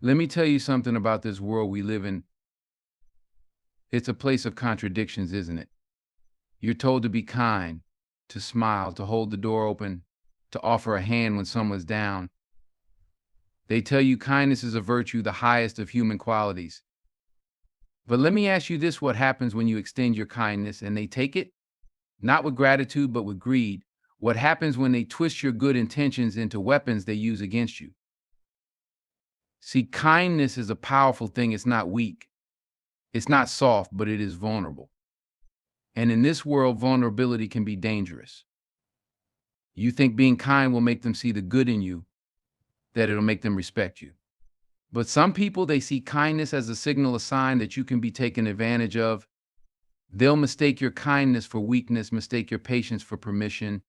Let me tell you something about this world we live in. It's a place of contradictions, isn't it? You're told to be kind, to smile, to hold the door open, to offer a hand when someone's down. They tell you kindness is a virtue, the highest of human qualities. But let me ask you this: what happens when you extend your kindness and they take it? Not with gratitude, but with greed. What happens when they twist your good intentions into weapons they use against you? See, kindness is a powerful thing. It's not weak. It's not soft, but it is vulnerable. And in this world, vulnerability can be dangerous. You think being kind will make them see the good in you, that it'll make them respect you. But some people, they see kindness as a signal, a sign that you can be taken advantage of. They'll mistake your kindness for weakness, mistake your patience for permission.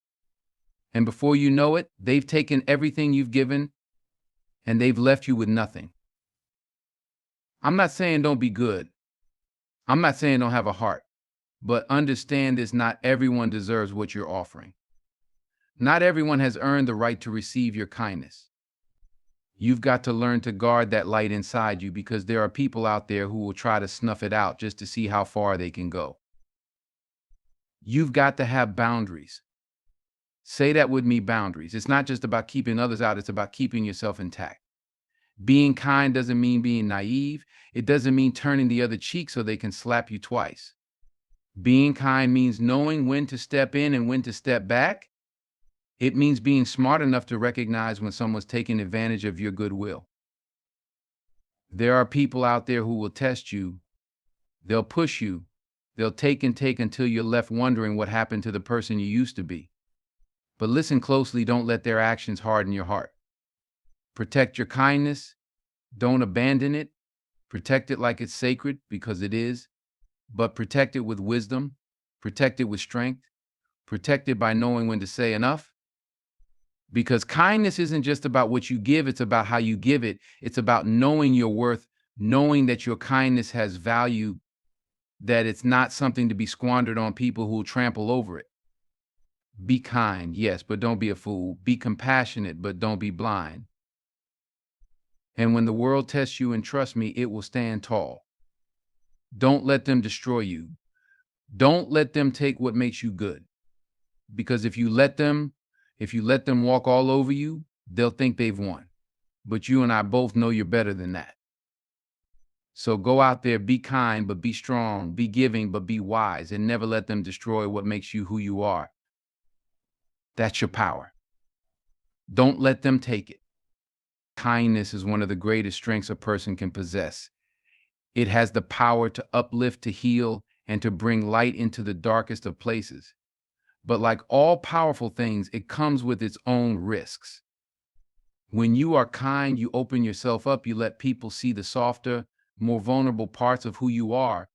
And before you know it, they've taken everything you've given and they've left you with nothing. I'm not saying don't be good. I'm not saying don't have a heart. But understand this: not everyone deserves what you're offering. Not everyone has earned the right to receive your kindness. You've got to learn to guard that light inside you, because there are people out there who will try to snuff it out just to see how far they can go. You've got to have boundaries. Say that with me: boundaries. It's not just about keeping others out, it's about keeping yourself intact. Being kind doesn't mean being naive. It doesn't mean turning the other cheek so they can slap you twice. Being kind means knowing when to step in and when to step back. It means being smart enough to recognize when someone's taking advantage of your goodwill. There are people out there who will test you. They'll push you. They'll take and take until you're left wondering what happened to the person you used to be. But listen closely. Don't let their actions harden your heart. Protect your kindness. Don't abandon it. Protect it like it's sacred, because it is. But protect it with wisdom. Protect it with strength. Protect it by knowing when to say enough. Because kindness isn't just about what you give, it's about how you give it. It's about knowing your worth, knowing that your kindness has value, that it's not something to be squandered on people who will trample over it. Be kind, yes, but don't be a fool. Be compassionate, but don't be blind. And when the world tests you, and trust me, it will stand tall. Don't let them destroy you. Don't let them take what makes you good. Because if you let them walk all over you, they'll think they've won. But you and I both know you're better than that. So go out there, be kind, but be strong, be giving, but be wise, and never let them destroy what makes you who you are. That's your power. Don't let them take it. Kindness is one of the greatest strengths a person can possess. It has the power to uplift, to heal, and to bring light into the darkest of places. But like all powerful things, it comes with its own risks. When you are kind, you open yourself up, you let people see the softer, more vulnerable parts of who you are.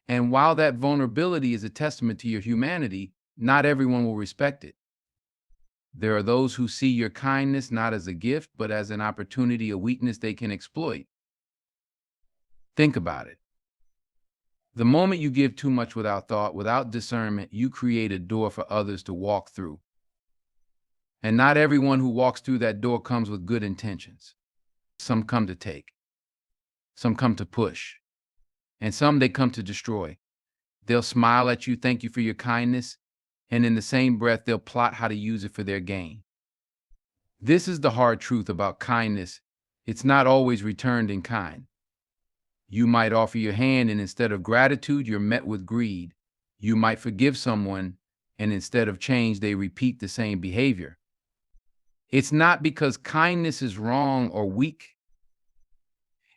And while that vulnerability is a testament to your humanity, not everyone will respect it. There are those who see your kindness not as a gift, but as an opportunity, a weakness they can exploit. Think about it. The moment you give too much without thought, without discernment, you create a door for others to walk through. And not everyone who walks through that door comes with good intentions. Some come to take. Some come to push. And some they come to destroy. They'll smile at you, thank you for your kindness, and in the same breath, they'll plot how to use it for their gain. This is the hard truth about kindness. It's not always returned in kind. You might offer your hand, and instead of gratitude, you're met with greed. You might forgive someone, and instead of change, they repeat the same behavior. It's not because kindness is wrong or weak.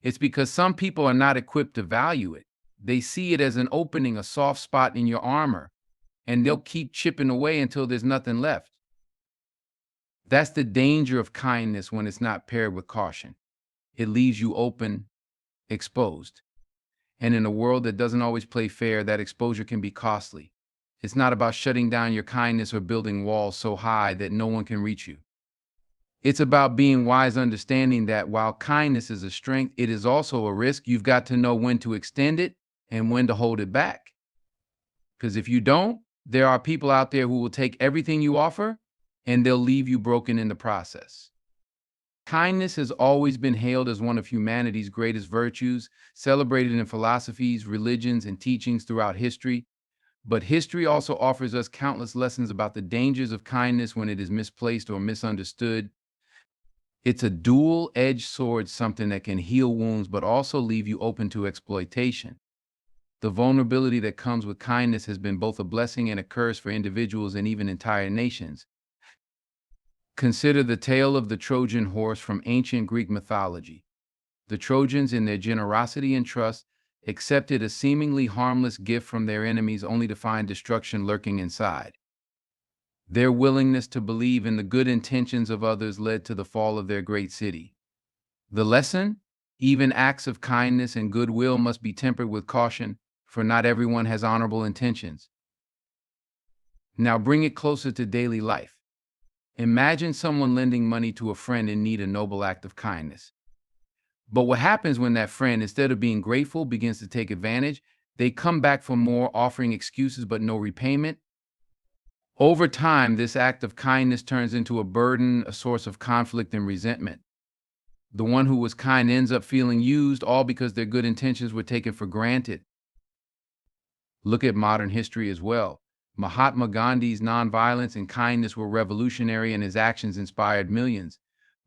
It's because some people are not equipped to value it. They see it as an opening, a soft spot in your armor, and they'll keep chipping away until there's nothing left. That's the danger of kindness when it's not paired with caution. It leaves you open, exposed. And in a world that doesn't always play fair, that exposure can be costly. It's not about shutting down your kindness or building walls so high that no one can reach you. It's about being wise, understanding that while kindness is a strength, it is also a risk. You've got to know when to extend it and when to hold it back. Because if you don't, there are people out there who will take everything you offer and they'll leave you broken in the process. Kindness has always been hailed as one of humanity's greatest virtues, celebrated in philosophies, religions, and teachings throughout history. But history also offers us countless lessons about the dangers of kindness when it is misplaced or misunderstood. It's a dual-edged sword, something that can heal wounds but also leave you open to exploitation. The vulnerability that comes with kindness has been both a blessing and a curse for individuals and even entire nations. Consider the tale of the Trojan horse from ancient Greek mythology. The Trojans, in their generosity and trust, accepted a seemingly harmless gift from their enemies only to find destruction lurking inside. Their willingness to believe in the good intentions of others led to the fall of their great city. The lesson? Even acts of kindness and goodwill must be tempered with caution, for not everyone has honorable intentions. Now bring it closer to daily life. Imagine someone lending money to a friend in need, a noble act of kindness. But what happens when that friend, instead of being grateful, begins to take advantage? They come back for more, offering excuses but no repayment. Over time, this act of kindness turns into a burden, a source of conflict and resentment. The one who was kind ends up feeling used, all because their good intentions were taken for granted. Look at modern history as well. Mahatma Gandhi's nonviolence and kindness were revolutionary, and his actions inspired millions.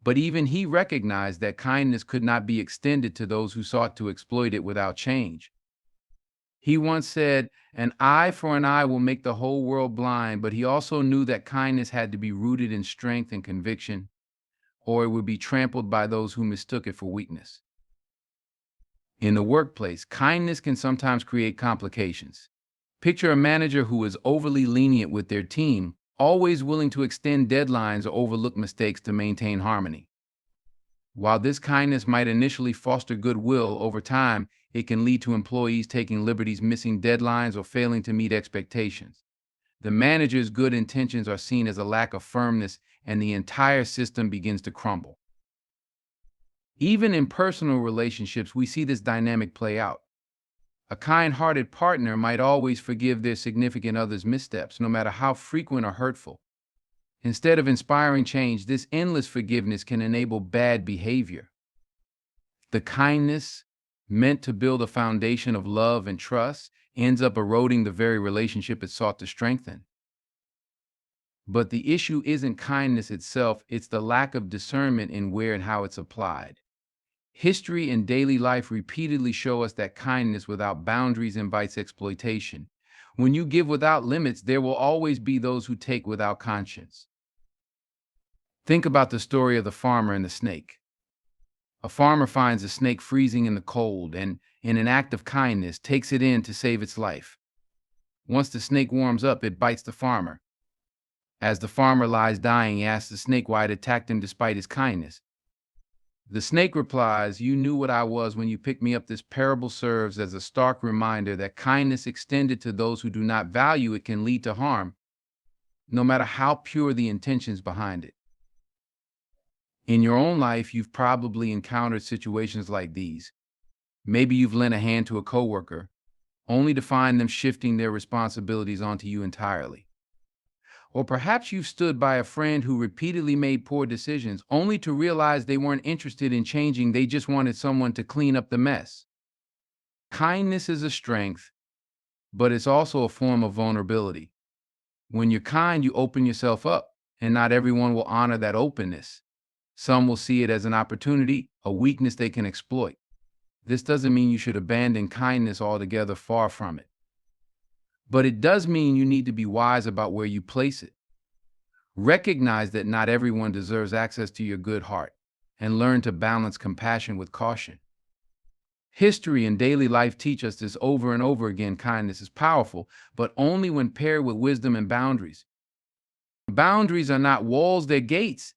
But even he recognized that kindness could not be extended to those who sought to exploit it without change. He once said, "An eye for an eye will make the whole world blind," but he also knew that kindness had to be rooted in strength and conviction, or it would be trampled by those who mistook it for weakness. In the workplace, kindness can sometimes create complications. Picture a manager who is overly lenient with their team, always willing to extend deadlines or overlook mistakes to maintain harmony. While this kindness might initially foster goodwill, over time, it can lead to employees taking liberties, missing deadlines, or failing to meet expectations. The manager's good intentions are seen as a lack of firmness, and the entire system begins to crumble. Even in personal relationships, we see this dynamic play out. A kind-hearted partner might always forgive their significant other's missteps, no matter how frequent or hurtful. Instead of inspiring change, this endless forgiveness can enable bad behavior. The kindness, meant to build a foundation of love and trust, ends up eroding the very relationship it sought to strengthen. But the issue isn't kindness itself, it's the lack of discernment in where and how it's applied. History and daily life repeatedly show us that kindness without boundaries invites exploitation. When you give without limits, there will always be those who take without conscience. Think about the story of the farmer and the snake. A farmer finds a snake freezing in the cold and, in an act of kindness, takes it in to save its life. Once the snake warms up, it bites the farmer. As the farmer lies dying, he asks the snake why it attacked him despite his kindness. The snake replies, "You knew what I was when you picked me up." This parable serves as a stark reminder that kindness extended to those who do not value it can lead to harm, no matter how pure the intentions behind it. In your own life, you've probably encountered situations like these. Maybe you've lent a hand to a coworker, only to find them shifting their responsibilities onto you entirely. Or perhaps you've stood by a friend who repeatedly made poor decisions, only to realize they weren't interested in changing, they just wanted someone to clean up the mess. Kindness is a strength, but it's also a form of vulnerability. When you're kind, you open yourself up, and not everyone will honor that openness. Some will see it as an opportunity, a weakness they can exploit. This doesn't mean you should abandon kindness altogether, far from it. But it does mean you need to be wise about where you place it. Recognize that not everyone deserves access to your good heart, and learn to balance compassion with caution. History and daily life teach us this over and over again. Kindness is powerful, but only when paired with wisdom and boundaries. Boundaries are not walls, they're gates.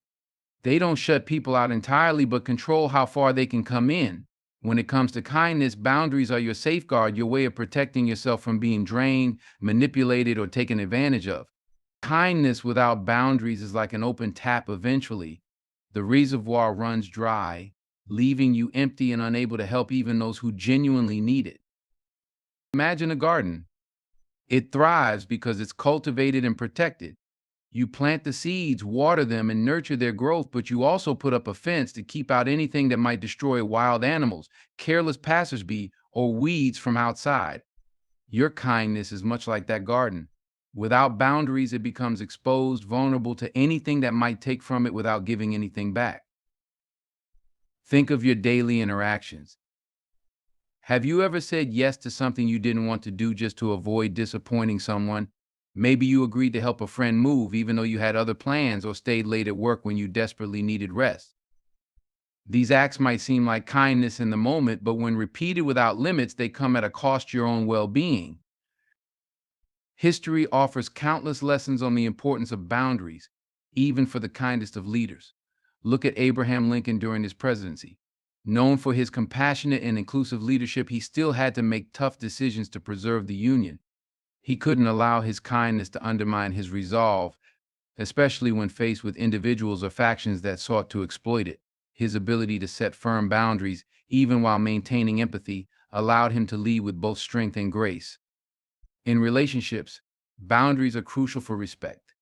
They don't shut people out entirely, but control how far they can come in. When it comes to kindness, boundaries are your safeguard, your way of protecting yourself from being drained, manipulated, or taken advantage of. Kindness without boundaries is like an open tap. Eventually, the reservoir runs dry, leaving you empty and unable to help even those who genuinely need it. Imagine a garden. It thrives because it's cultivated and protected. You plant the seeds, water them, and nurture their growth, but you also put up a fence to keep out anything that might destroy wild animals, careless passersby, or weeds from outside. Your kindness is much like that garden. Without boundaries, it becomes exposed, vulnerable to anything that might take from it without giving anything back. Think of your daily interactions. Have you ever said yes to something you didn't want to do just to avoid disappointing someone? Maybe you agreed to help a friend move even though you had other plans, or stayed late at work when you desperately needed rest. These acts might seem like kindness in the moment, but when repeated without limits, they come at a cost to your own well being. History offers countless lessons on the importance of boundaries, even for the kindest of leaders. Look at Abraham Lincoln during his presidency. Known for his compassionate and inclusive leadership, he still had to make tough decisions to preserve the Union. He couldn't allow his kindness to undermine his resolve, especially when faced with individuals or factions that sought to exploit it. His ability to set firm boundaries, even while maintaining empathy, allowed him to lead with both strength and grace. In relationships, boundaries are crucial for respect.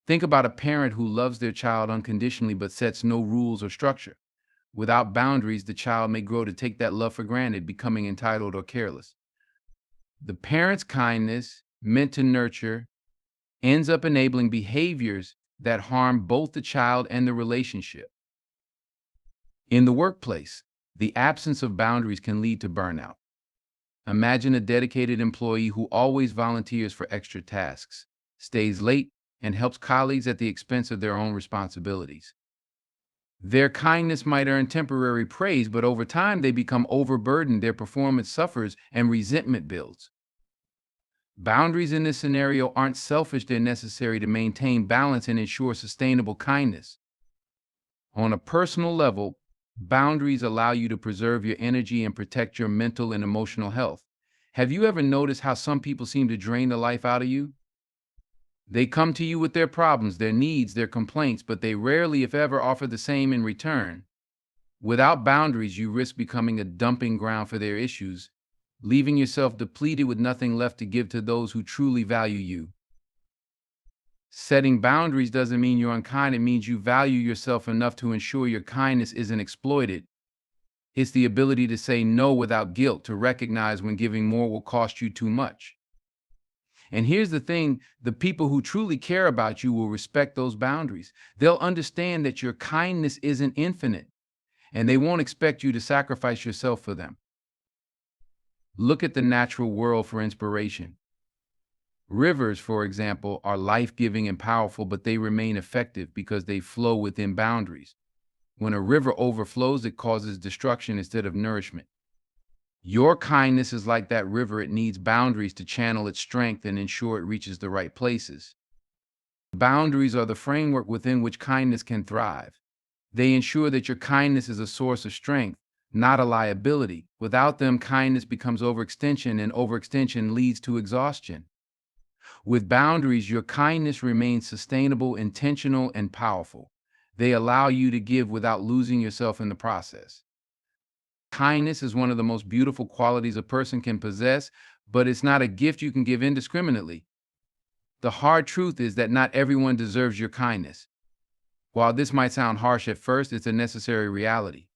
Think about a parent who loves their child unconditionally but sets no rules or structure. Without boundaries, the child may grow to take that love for granted, becoming entitled or careless. The parent's kindness, meant to nurture, ends up enabling behaviors that harm both the child and the relationship. In the workplace, the absence of boundaries can lead to burnout. Imagine a dedicated employee who always volunteers for extra tasks, stays late, and helps colleagues at the expense of their own responsibilities. Their kindness might earn temporary praise, but over time they become overburdened, their performance suffers, and resentment builds. Boundaries in this scenario aren't selfish, they're necessary to maintain balance and ensure sustainable kindness. On a personal level, boundaries allow you to preserve your energy and protect your mental and emotional health. Have you ever noticed how some people seem to drain the life out of you? They come to you with their problems, their needs, their complaints, but they rarely, if ever, offer the same in return. Without boundaries, you risk becoming a dumping ground for their issues, leaving yourself depleted with nothing left to give to those who truly value you. Setting boundaries doesn't mean you're unkind, it means you value yourself enough to ensure your kindness isn't exploited. It's the ability to say no without guilt, to recognize when giving more will cost you too much. And here's the thing, the people who truly care about you will respect those boundaries. They'll understand that your kindness isn't infinite, and they won't expect you to sacrifice yourself for them. Look at the natural world for inspiration. Rivers, for example, are life-giving and powerful, but they remain effective because they flow within boundaries. When a river overflows, it causes destruction instead of nourishment. Your kindness is like that river. It needs boundaries to channel its strength and ensure it reaches the right places. Boundaries are the framework within which kindness can thrive. They ensure that your kindness is a source of strength, not a liability. Without them, kindness becomes overextension, and overextension leads to exhaustion. With boundaries, your kindness remains sustainable, intentional, and powerful. They allow you to give without losing yourself in the process. Kindness is one of the most beautiful qualities a person can possess, but it's not a gift you can give indiscriminately. The hard truth is that not everyone deserves your kindness. While this might sound harsh at first, it's a necessary reality.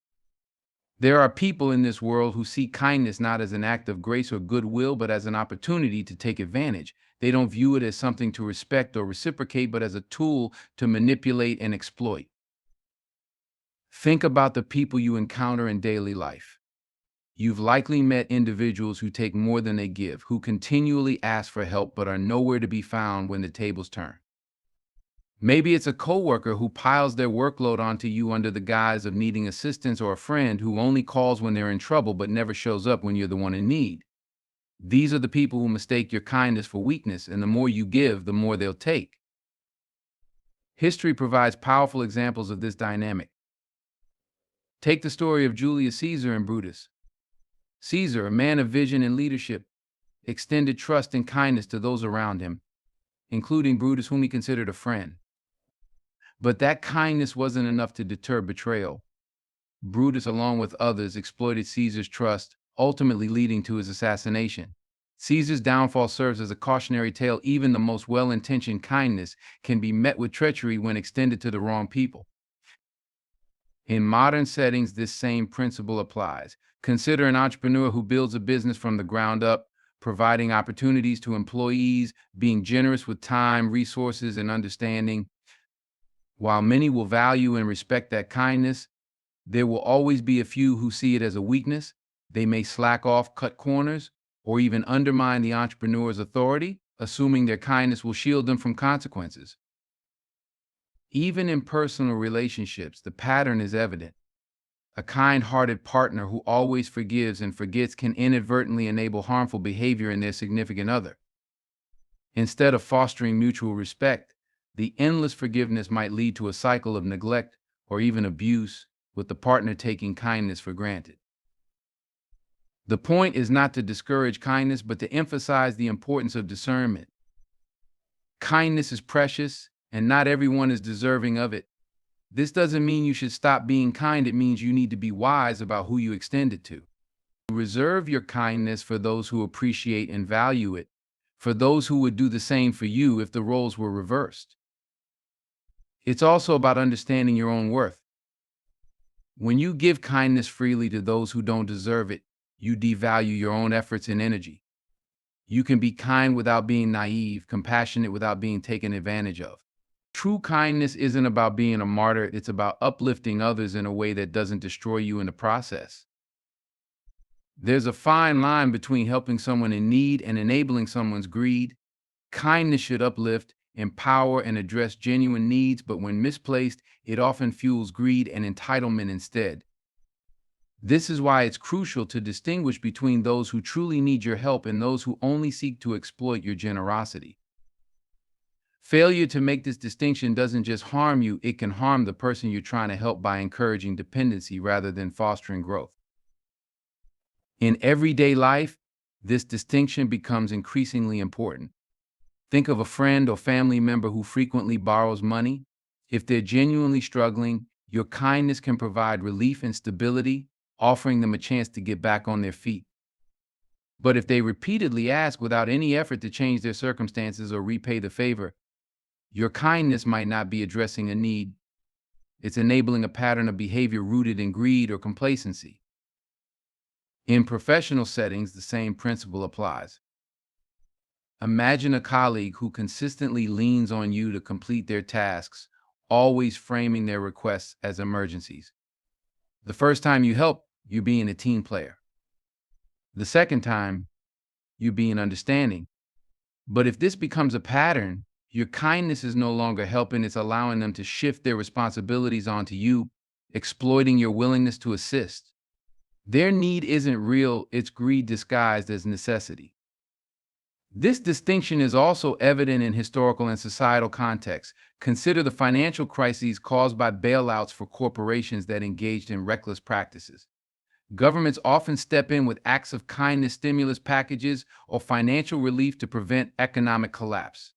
There are people in this world who see kindness not as an act of grace or goodwill, but as an opportunity to take advantage. They don't view it as something to respect or reciprocate, but as a tool to manipulate and exploit. Think about the people you encounter in daily life. You've likely met individuals who take more than they give, who continually ask for help but are nowhere to be found when the tables turn. Maybe it's a coworker who piles their workload onto you under the guise of needing assistance, or a friend who only calls when they're in trouble but never shows up when you're the one in need. These are the people who mistake your kindness for weakness, and the more you give, the more they'll take. History provides powerful examples of this dynamic. Take the story of Julius Caesar and Brutus. Caesar, a man of vision and leadership, extended trust and kindness to those around him, including Brutus, whom he considered a friend. But that kindness wasn't enough to deter betrayal. Brutus, along with others, exploited Caesar's trust, ultimately leading to his assassination. Caesar's downfall serves as a cautionary tale. Even the most well-intentioned kindness can be met with treachery when extended to the wrong people. In modern settings, this same principle applies. Consider an entrepreneur who builds a business from the ground up, providing opportunities to employees, being generous with time, resources, and understanding. While many will value and respect that kindness, there will always be a few who see it as a weakness. They may slack off, cut corners, or even undermine the entrepreneur's authority, assuming their kindness will shield them from consequences. Even in personal relationships, the pattern is evident. A kind-hearted partner who always forgives and forgets can inadvertently enable harmful behavior in their significant other. Instead of fostering mutual respect, the endless forgiveness might lead to a cycle of neglect or even abuse, with the partner taking kindness for granted. The point is not to discourage kindness, but to emphasize the importance of discernment. Kindness is precious, and not everyone is deserving of it. This doesn't mean you should stop being kind. It means you need to be wise about who you extend it to. Reserve your kindness for those who appreciate and value it, for those who would do the same for you if the roles were reversed. It's also about understanding your own worth. When you give kindness freely to those who don't deserve it, you devalue your own efforts and energy. You can be kind without being naive, compassionate without being taken advantage of. True kindness isn't about being a martyr, it's about uplifting others in a way that doesn't destroy you in the process. There's a fine line between helping someone in need and enabling someone's greed. Kindness should uplift, empower, and address genuine needs, but when misplaced, it often fuels greed and entitlement instead. This is why it's crucial to distinguish between those who truly need your help and those who only seek to exploit your generosity. Failure to make this distinction doesn't just harm you, it can harm the person you're trying to help by encouraging dependency rather than fostering growth. In everyday life, this distinction becomes increasingly important. Think of a friend or family member who frequently borrows money. If they're genuinely struggling, your kindness can provide relief and stability, offering them a chance to get back on their feet. But if they repeatedly ask without any effort to change their circumstances or repay the favor, your kindness might not be addressing a need. It's enabling a pattern of behavior rooted in greed or complacency. In professional settings, the same principle applies. Imagine a colleague who consistently leans on you to complete their tasks, always framing their requests as emergencies. The first time you help, you're being a team player. The second time, you're being understanding. But if this becomes a pattern, your kindness is no longer helping, it's allowing them to shift their responsibilities onto you, exploiting your willingness to assist. Their need isn't real, it's greed disguised as necessity. This distinction is also evident in historical and societal contexts. Consider the financial crises caused by bailouts for corporations that engaged in reckless practices. Governments often step in with acts of kindness, stimulus packages, or financial relief to prevent economic collapse.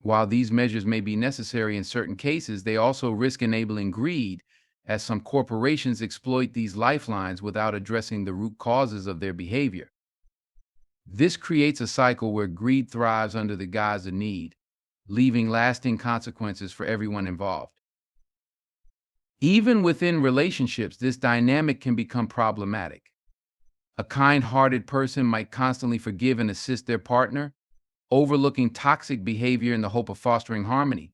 While these measures may be necessary in certain cases, they also risk enabling greed, as some corporations exploit these lifelines without addressing the root causes of their behavior. This creates a cycle where greed thrives under the guise of need, leaving lasting consequences for everyone involved. Even within relationships, this dynamic can become problematic. A kind-hearted person might constantly forgive and assist their partner, overlooking toxic behavior in the hope of fostering harmony.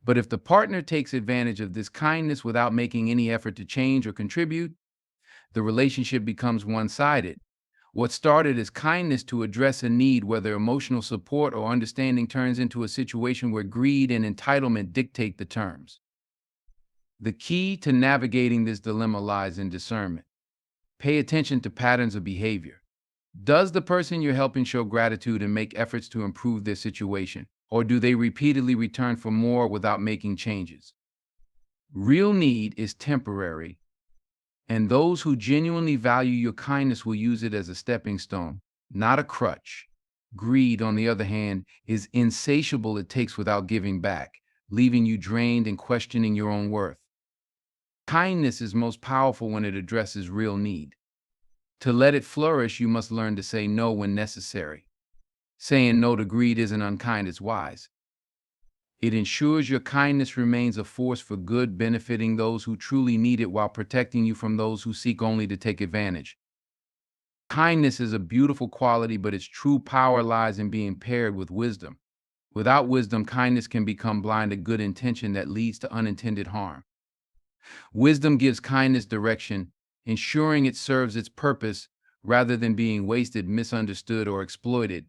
But if the partner takes advantage of this kindness without making any effort to change or contribute, the relationship becomes one-sided. What started as kindness to address a need, whether emotional support or understanding, turns into a situation where greed and entitlement dictate the terms. The key to navigating this dilemma lies in discernment. Pay attention to patterns of behavior. Does the person you're helping show gratitude and make efforts to improve their situation, or do they repeatedly return for more without making changes? Real need is temporary, and those who genuinely value your kindness will use it as a stepping stone, not a crutch. Greed, on the other hand, is insatiable. It takes without giving back, leaving you drained and questioning your own worth. Kindness is most powerful when it addresses real need. To let it flourish, you must learn to say no when necessary. Saying no to greed isn't unkind, it's wise. It ensures your kindness remains a force for good, benefiting those who truly need it while protecting you from those who seek only to take advantage. Kindness is a beautiful quality, but its true power lies in being paired with wisdom. Without wisdom, kindness can become blind to good intention that leads to unintended harm. Wisdom gives kindness direction, ensuring it serves its purpose rather than being wasted, misunderstood, or exploited.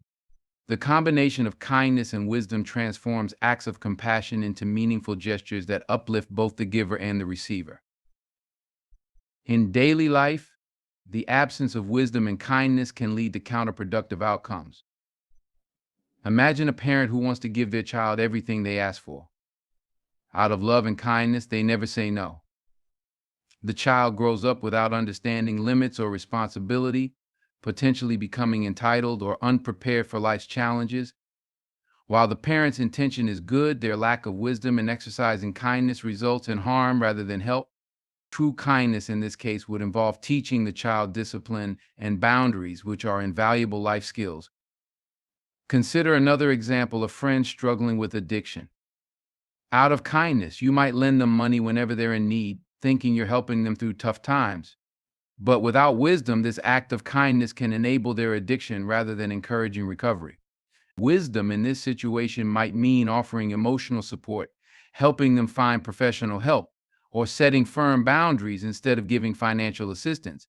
The combination of kindness and wisdom transforms acts of compassion into meaningful gestures that uplift both the giver and the receiver. In daily life, the absence of wisdom and kindness can lead to counterproductive outcomes. Imagine a parent who wants to give their child everything they ask for. Out of love and kindness, they never say no. The child grows up without understanding limits or responsibility, potentially becoming entitled or unprepared for life's challenges. While the parent's intention is good, their lack of wisdom in exercising kindness results in harm rather than help. True kindness in this case would involve teaching the child discipline and boundaries, which are invaluable life skills. Consider another example: a friend struggling with addiction. Out of kindness, you might lend them money whenever they're in need, thinking you're helping them through tough times. But without wisdom, this act of kindness can enable their addiction rather than encouraging recovery. Wisdom in this situation might mean offering emotional support, helping them find professional help, or setting firm boundaries instead of giving financial assistance.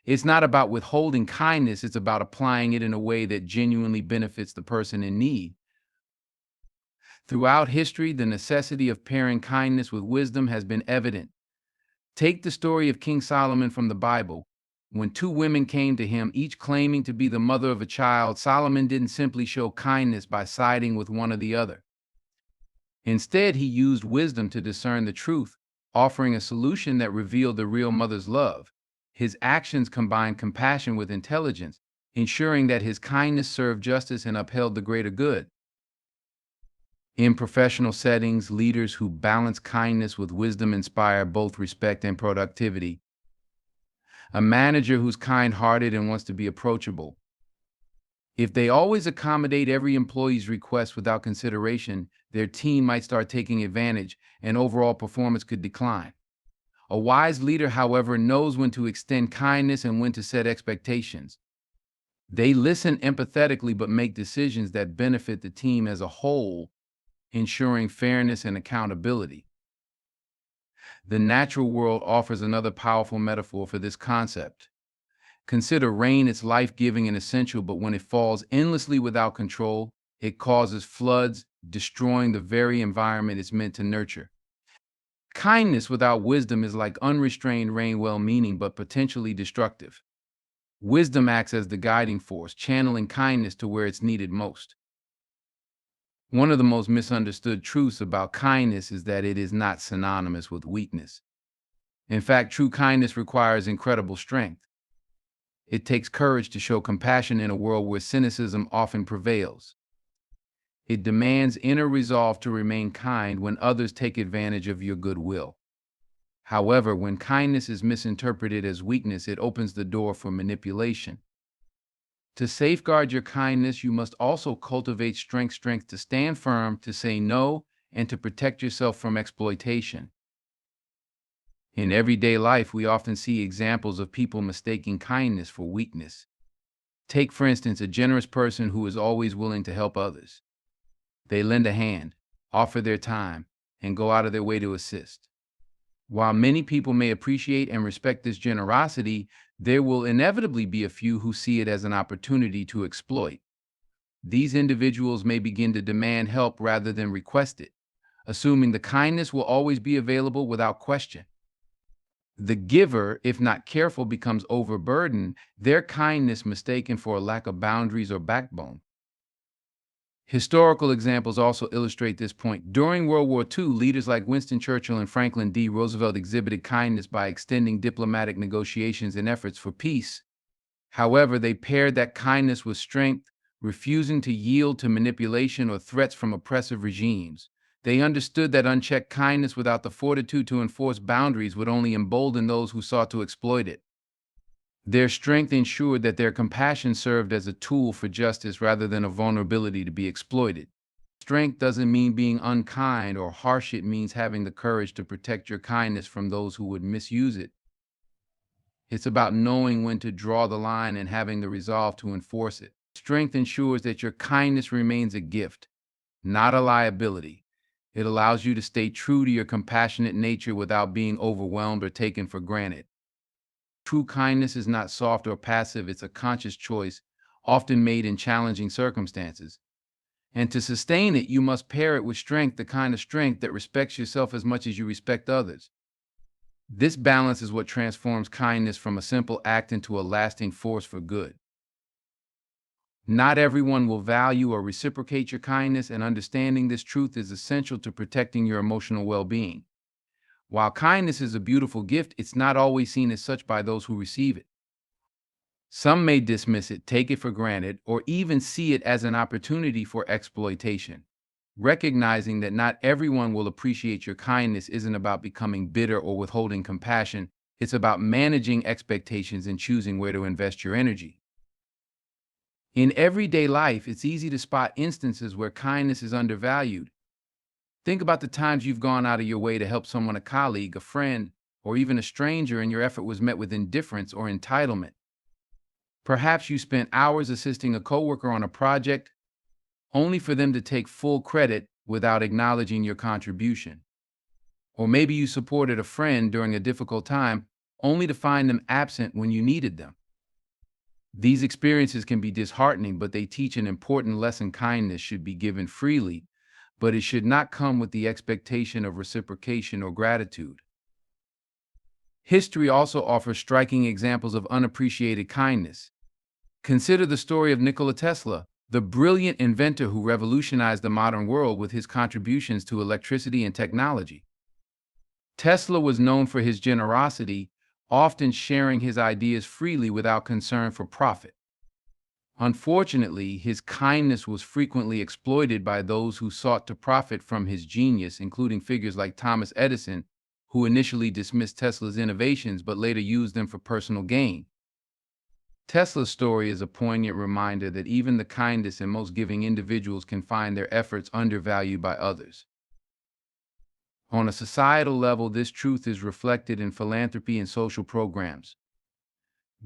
It's not about withholding kindness, it's about applying it in a way that genuinely benefits the person in need. Throughout history, the necessity of pairing kindness with wisdom has been evident. Take the story of King Solomon from the Bible. When two women came to him, each claiming to be the mother of a child, Solomon didn't simply show kindness by siding with one or the other. Instead, he used wisdom to discern the truth, offering a solution that revealed the real mother's love. His actions combined compassion with intelligence, ensuring that his kindness served justice and upheld the greater good. In professional settings, leaders who balance kindness with wisdom inspire both respect and productivity. A manager who's kind-hearted and wants to be approachable. If they always accommodate every employee's request without consideration, their team might start taking advantage and overall performance could decline. A wise leader, however, knows when to extend kindness and when to set expectations. They listen empathetically but make decisions that benefit the team as a whole, ensuring fairness and accountability. The natural world offers another powerful metaphor for this concept. Consider rain. It's life-giving and essential, but when it falls endlessly without control, it causes floods, destroying the very environment it's meant to nurture. Kindness without wisdom is like unrestrained rain, well-meaning but potentially destructive. Wisdom acts as the guiding force, channeling kindness to where it's needed most. One of the most misunderstood truths about kindness is that it is not synonymous with weakness. In fact, true kindness requires incredible strength. It takes courage to show compassion in a world where cynicism often prevails. It demands inner resolve to remain kind when others take advantage of your goodwill. However, when kindness is misinterpreted as weakness, it opens the door for manipulation. To safeguard your kindness, you must also cultivate strength to stand firm, to say no, and to protect yourself from exploitation. In everyday life, we often see examples of people mistaking kindness for weakness. Take, for instance, a generous person who is always willing to help others. They lend a hand, offer their time, and go out of their way to assist. While many people may appreciate and respect this generosity, there will inevitably be a few who see it as an opportunity to exploit. These individuals may begin to demand help rather than request it, assuming the kindness will always be available without question. The giver, if not careful, becomes overburdened, their kindness mistaken for a lack of boundaries or backbone. Historical examples also illustrate this point. During World War II, leaders like Winston Churchill and Franklin D. Roosevelt exhibited kindness by extending diplomatic negotiations and efforts for peace. However, they paired that kindness with strength, refusing to yield to manipulation or threats from oppressive regimes. They understood that unchecked kindness without the fortitude to enforce boundaries would only embolden those who sought to exploit it. Their strength ensured that their compassion served as a tool for justice rather than a vulnerability to be exploited. Strength doesn't mean being unkind or harsh, it means having the courage to protect your kindness from those who would misuse it. It's about knowing when to draw the line and having the resolve to enforce it. Strength ensures that your kindness remains a gift, not a liability. It allows you to stay true to your compassionate nature without being overwhelmed or taken for granted. True kindness is not soft or passive, it's a conscious choice, often made in challenging circumstances. And to sustain it, you must pair it with strength, the kind of strength that respects yourself as much as you respect others. This balance is what transforms kindness from a simple act into a lasting force for good. Not everyone will value or reciprocate your kindness, and understanding this truth is essential to protecting your emotional well-being. While kindness is a beautiful gift, it's not always seen as such by those who receive it. Some may dismiss it, take it for granted, or even see it as an opportunity for exploitation. Recognizing that not everyone will appreciate your kindness isn't about becoming bitter or withholding compassion, it's about managing expectations and choosing where to invest your energy. In everyday life, it's easy to spot instances where kindness is undervalued. Think about the times you've gone out of your way to help someone, a colleague, a friend, or even a stranger, and your effort was met with indifference or entitlement. Perhaps you spent hours assisting a coworker on a project, only for them to take full credit without acknowledging your contribution. Or maybe you supported a friend during a difficult time, only to find them absent when you needed them. These experiences can be disheartening, but they teach an important lesson. Kindness should be given freely, but it should not come with the expectation of reciprocation or gratitude. History also offers striking examples of unappreciated kindness. Consider the story of Nikola Tesla, the brilliant inventor who revolutionized the modern world with his contributions to electricity and technology. Tesla was known for his generosity, often sharing his ideas freely without concern for profit. Unfortunately, his kindness was frequently exploited by those who sought to profit from his genius, including figures like Thomas Edison, who initially dismissed Tesla's innovations but later used them for personal gain. Tesla's story is a poignant reminder that even the kindest and most giving individuals can find their efforts undervalued by others. On a societal level, this truth is reflected in philanthropy and social programs.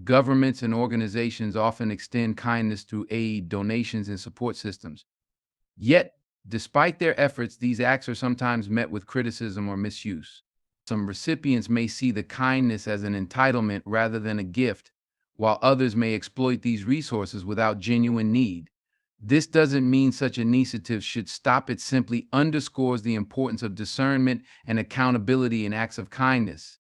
Governments and organizations often extend kindness through aid, donations, and support systems. Yet, despite their efforts, these acts are sometimes met with criticism or misuse. Some recipients may see the kindness as an entitlement rather than a gift, while others may exploit these resources without genuine need. This doesn't mean such initiatives should stop, it simply underscores the importance of discernment and accountability in acts of kindness.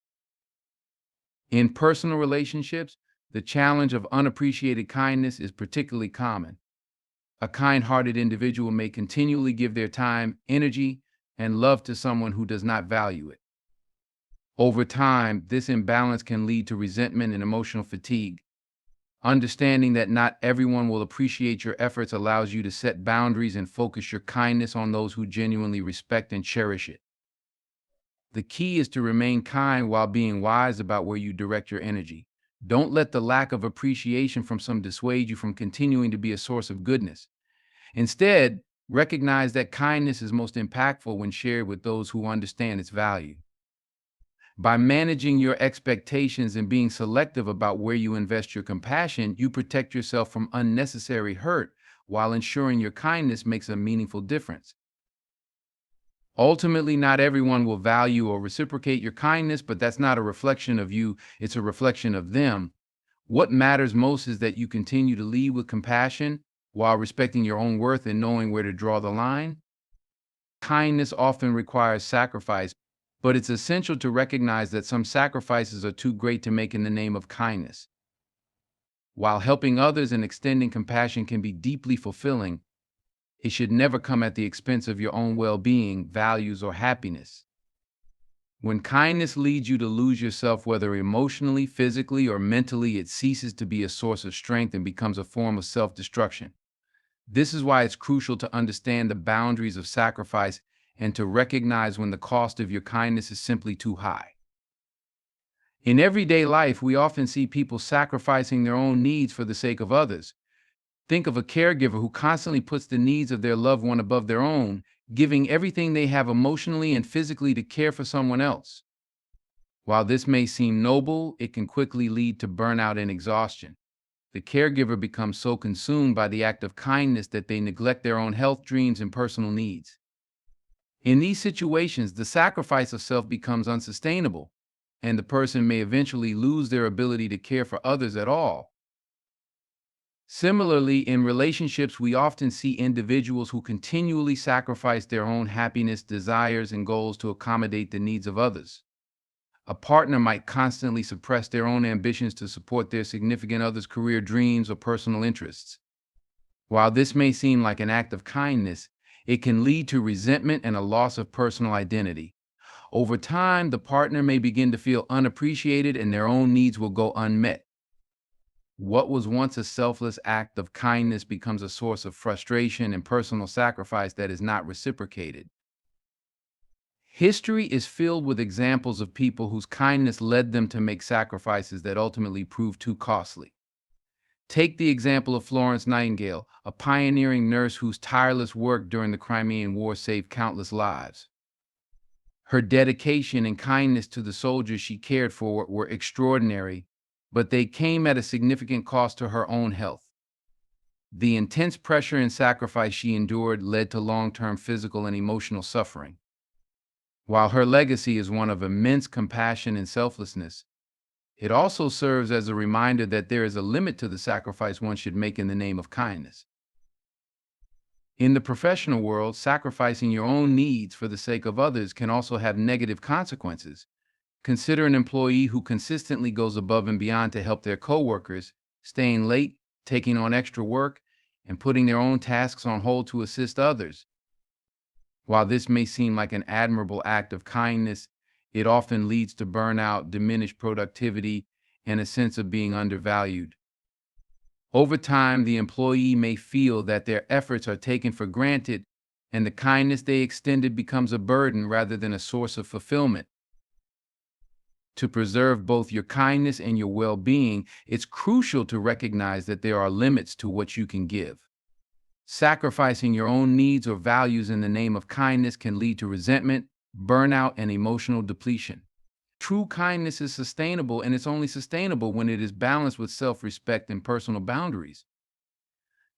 In personal relationships, the challenge of unappreciated kindness is particularly common. A kind-hearted individual may continually give their time, energy, and love to someone who does not value it. Over time, this imbalance can lead to resentment and emotional fatigue. Understanding that not everyone will appreciate your efforts allows you to set boundaries and focus your kindness on those who genuinely respect and cherish it. The key is to remain kind while being wise about where you direct your energy. Don't let the lack of appreciation from some dissuade you from continuing to be a source of goodness. Instead, recognize that kindness is most impactful when shared with those who understand its value. By managing your expectations and being selective about where you invest your compassion, you protect yourself from unnecessary hurt while ensuring your kindness makes a meaningful difference. Ultimately, not everyone will value or reciprocate your kindness, but that's not a reflection of you, it's a reflection of them. What matters most is that you continue to lead with compassion while respecting your own worth and knowing where to draw the line. Kindness often requires sacrifice, but it's essential to recognize that some sacrifices are too great to make in the name of kindness. While helping others and extending compassion can be deeply fulfilling, it should never come at the expense of your own well-being, values, or happiness. When kindness leads you to lose yourself, whether emotionally, physically, or mentally, it ceases to be a source of strength and becomes a form of self-destruction. This is why it's crucial to understand the boundaries of sacrifice and to recognize when the cost of your kindness is simply too high. In everyday life, we often see people sacrificing their own needs for the sake of others. Think of a caregiver who constantly puts the needs of their loved one above their own, giving everything they have emotionally and physically to care for someone else. While this may seem noble, it can quickly lead to burnout and exhaustion. The caregiver becomes so consumed by the act of kindness that they neglect their own health, dreams, and personal needs. In these situations, the sacrifice of self becomes unsustainable, and the person may eventually lose their ability to care for others at all. Similarly, in relationships, we often see individuals who continually sacrifice their own happiness, desires, and goals to accommodate the needs of others. A partner might constantly suppress their own ambitions to support their significant other's career dreams or personal interests. While this may seem like an act of kindness, it can lead to resentment and a loss of personal identity. Over time, the partner may begin to feel unappreciated and their own needs will go unmet. What was once a selfless act of kindness becomes a source of frustration and personal sacrifice that is not reciprocated. History is filled with examples of people whose kindness led them to make sacrifices that ultimately proved too costly. Take the example of Florence Nightingale, a pioneering nurse whose tireless work during the Crimean War saved countless lives. Her dedication and kindness to the soldiers she cared for were extraordinary, but they came at a significant cost to her own health. The intense pressure and sacrifice she endured led to long-term physical and emotional suffering. While her legacy is one of immense compassion and selflessness, it also serves as a reminder that there is a limit to the sacrifice one should make in the name of kindness. In the professional world, sacrificing your own needs for the sake of others can also have negative consequences. Consider an employee who consistently goes above and beyond to help their coworkers, staying late, taking on extra work, and putting their own tasks on hold to assist others. While this may seem like an admirable act of kindness, it often leads to burnout, diminished productivity, and a sense of being undervalued. Over time, the employee may feel that their efforts are taken for granted, and the kindness they extended becomes a burden rather than a source of fulfillment. To preserve both your kindness and your well-being, it's crucial to recognize that there are limits to what you can give. Sacrificing your own needs or values in the name of kindness can lead to resentment, burnout, and emotional depletion. True kindness is sustainable, and it's only sustainable when it is balanced with self-respect and personal boundaries.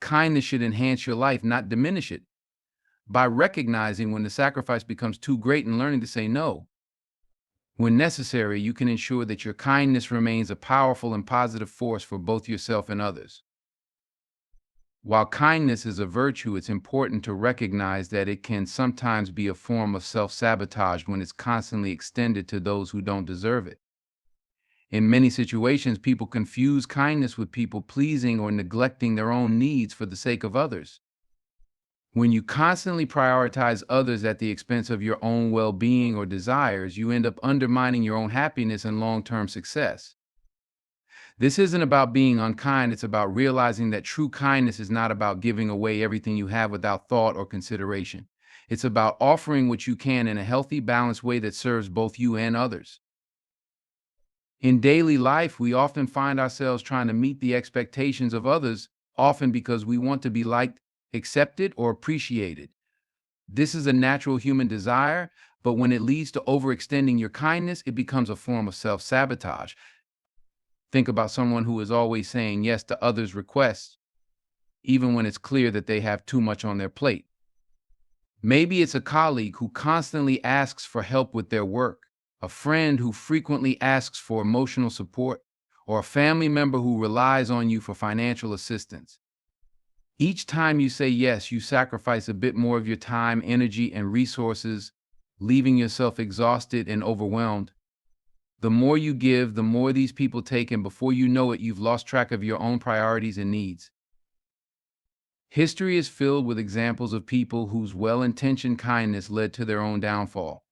Kindness should enhance your life, not diminish it. By recognizing when the sacrifice becomes too great and learning to say no, when necessary, you can ensure that your kindness remains a powerful and positive force for both yourself and others. While kindness is a virtue, it's important to recognize that it can sometimes be a form of self-sabotage when it's constantly extended to those who don't deserve it. In many situations, people confuse kindness with people pleasing or neglecting their own needs for the sake of others. When you constantly prioritize others at the expense of your own well-being or desires, you end up undermining your own happiness and long-term success. This isn't about being unkind, it's about realizing that true kindness is not about giving away everything you have without thought or consideration. It's about offering what you can in a healthy, balanced way that serves both you and others. In daily life, we often find ourselves trying to meet the expectations of others, often because we want to be liked, accepted, or appreciated. This is a natural human desire, but when it leads to overextending your kindness, it becomes a form of self-sabotage. Think about someone who is always saying yes to others' requests, even when it's clear that they have too much on their plate. Maybe it's a colleague who constantly asks for help with their work, a friend who frequently asks for emotional support, or a family member who relies on you for financial assistance. Each time you say yes, you sacrifice a bit more of your time, energy, and resources, leaving yourself exhausted and overwhelmed. The more you give, the more these people take, and before you know it, you've lost track of your own priorities and needs. History is filled with examples of people whose well-intentioned kindness led to their own downfall.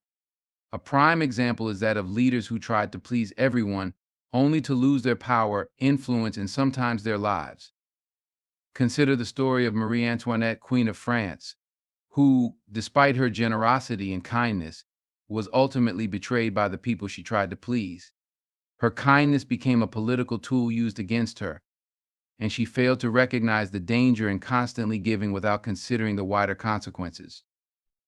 A prime example is that of leaders who tried to please everyone, only to lose their power, influence, and sometimes their lives. Consider the story of Marie Antoinette, Queen of France, who, despite her generosity and kindness, was ultimately betrayed by the people she tried to please. Her kindness became a political tool used against her, and she failed to recognize the danger in constantly giving without considering the wider consequences.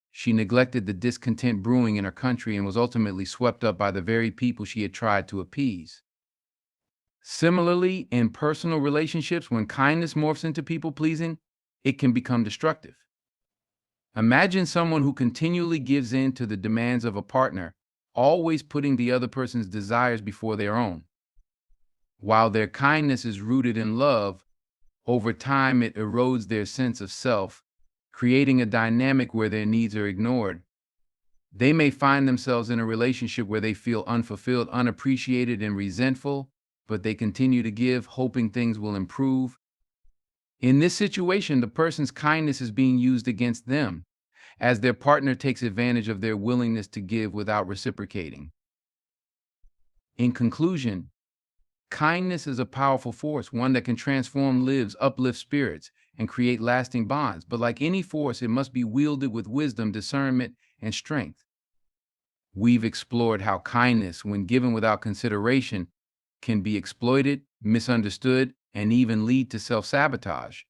She neglected the discontent brewing in her country and was ultimately swept up by the very people she had tried to appease. Similarly, in personal relationships, when kindness morphs into people pleasing, it can become destructive. Imagine someone who continually gives in to the demands of a partner, always putting the other person's desires before their own. While their kindness is rooted in love, over time it erodes their sense of self, creating a dynamic where their needs are ignored. They may find themselves in a relationship where they feel unfulfilled, unappreciated, and resentful, but they continue to give, hoping things will improve. In this situation, the person's kindness is being used against them, as their partner takes advantage of their willingness to give without reciprocating. In conclusion, kindness is a powerful force, one that can transform lives, uplift spirits, and create lasting bonds. But like any force, it must be wielded with wisdom, discernment, and strength. We've explored how kindness, when given without consideration, can be exploited, misunderstood, and even lead to self-sabotage.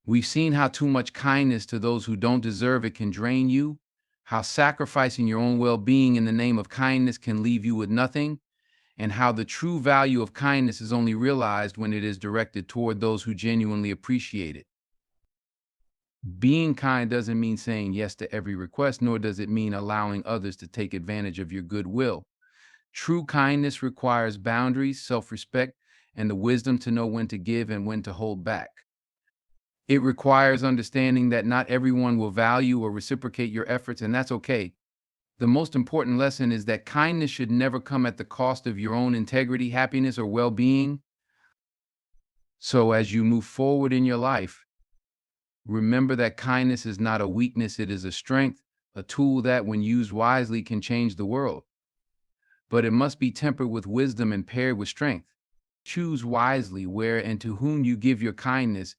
We've seen how too much kindness to those who don't deserve it can drain you, how sacrificing your own well-being in the name of kindness can leave you with nothing, and how the true value of kindness is only realized when it is directed toward those who genuinely appreciate it. Being kind doesn't mean saying yes to every request, nor does it mean allowing others to take advantage of your goodwill. True kindness requires boundaries, self-respect, and the wisdom to know when to give and when to hold back. It requires understanding that not everyone will value or reciprocate your efforts, and that's okay. The most important lesson is that kindness should never come at the cost of your own integrity, happiness, or well-being. So as you move forward in your life, remember that kindness is not a weakness, it is a strength, a tool that, when used wisely, can change the world. But it must be tempered with wisdom and paired with strength. Choose wisely where and to whom you give your kindness,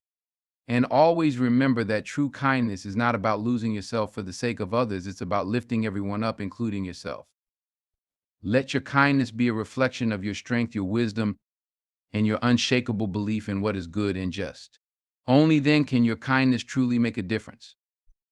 and always remember that true kindness is not about losing yourself for the sake of others, it's about lifting everyone up, including yourself. Let your kindness be a reflection of your strength, your wisdom, and your unshakable belief in what is good and just. Only then can your kindness truly make a difference.